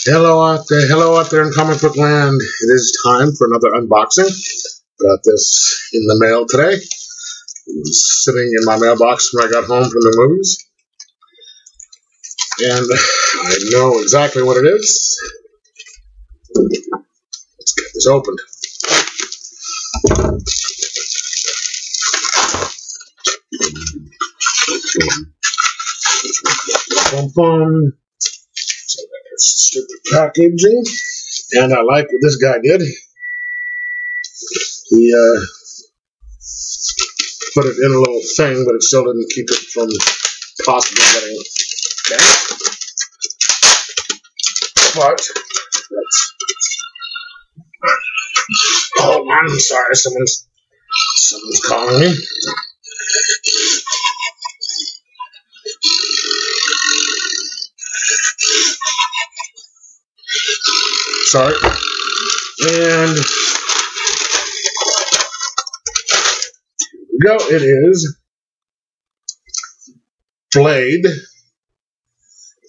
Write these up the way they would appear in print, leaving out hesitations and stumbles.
Hello out there in comic book land. It is time for another unboxing. Got this in the mail today. It was sitting in my mailbox when I got home from the movies. And I know exactly what it is. Let's get this opened. Boom. So there's stupid packaging, and I like what this guy did. He put it in a little thing, but it still didn't keep it from possibly getting bent. But that's... Hold on, sorry, someone's calling me. Sorry. And here we go. It is Blade,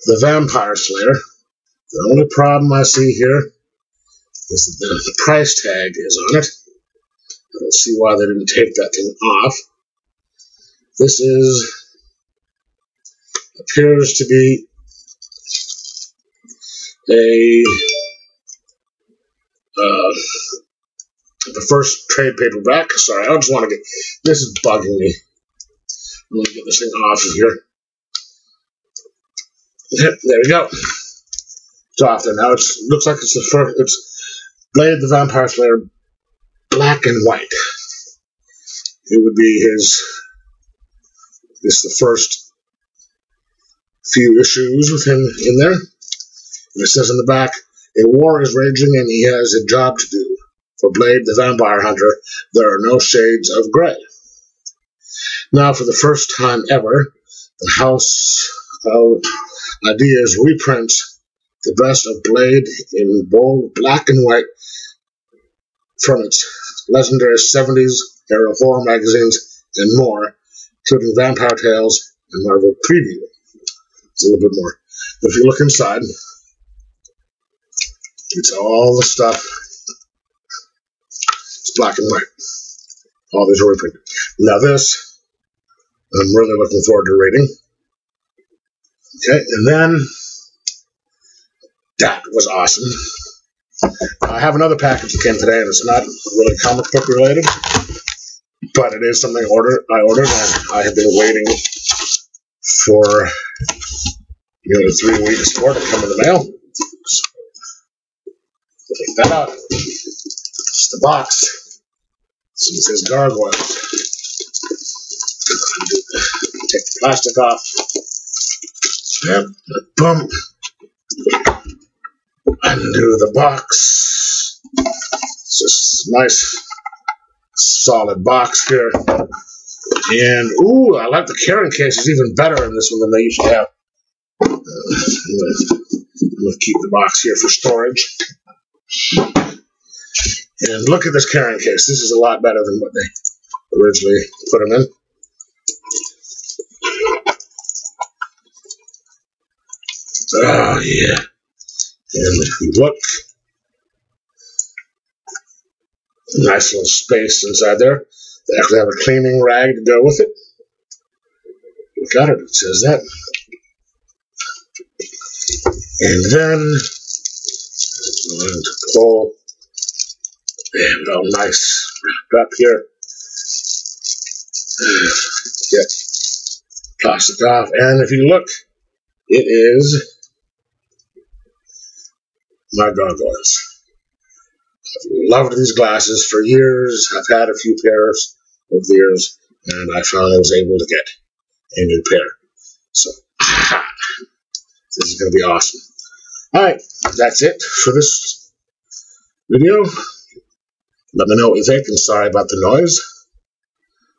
the Vampire Slayer. The only problem I see here is that the price tag is on it. I don't see why they didn't take that thing off. This appears to be the first trade paperback. Sorry, I just want to get... This is bugging me. I'm going to get this thing off of here. Yep, there we go. It's off there now. It looks like it's the first... It's Blade the Vampire Slayer, black and white. It would be this is the first few issues with him in there. And it says in the back, a war is raging and he has a job to do. For Blade, the vampire hunter, there are no shades of gray. Now, for the first time ever, the House of Ideas reprints the best of Blade in bold black and white from its legendary 70s era horror magazines and more, including Vampire Tales and Marvel Preview. It's a little bit more. But if you look inside, it's all the stuff. It's black and white. All these are reprinted. Now this, I'm really looking forward to reading. Okay, and then that was awesome. I have another package that came today, and it's not really comic book related, but it is something I ordered, and I have been waiting for nearly 3 weeks for it to come in the mail. So, take that out. It's the box. So it says Gargoyle. Take the plastic off. Yep. Boom. Undo the box. It's just a nice, solid box here. And, ooh, I like the carrying case. It's even better in this one than they used to have. I'm going to keep the box here for storage. And look at this carrying case. This is a lot better than what they originally put them in. Oh, yeah. And if you look, nice little space inside there. They actually have a cleaning rag to go with it. We got it. It says that. And then I'm going to pull it all nice wrapped up here. Get plastic off. And if you look, it is my gargoyles. I've loved these glasses for years. I've had a few pairs over the years, and I finally was able to get a new pair. So, this is going to be awesome. Alright, that's it for this video. Let me know what you think, and sorry about the noise.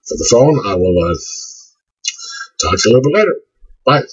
For the phone, I will talk to you a little bit later. Bye.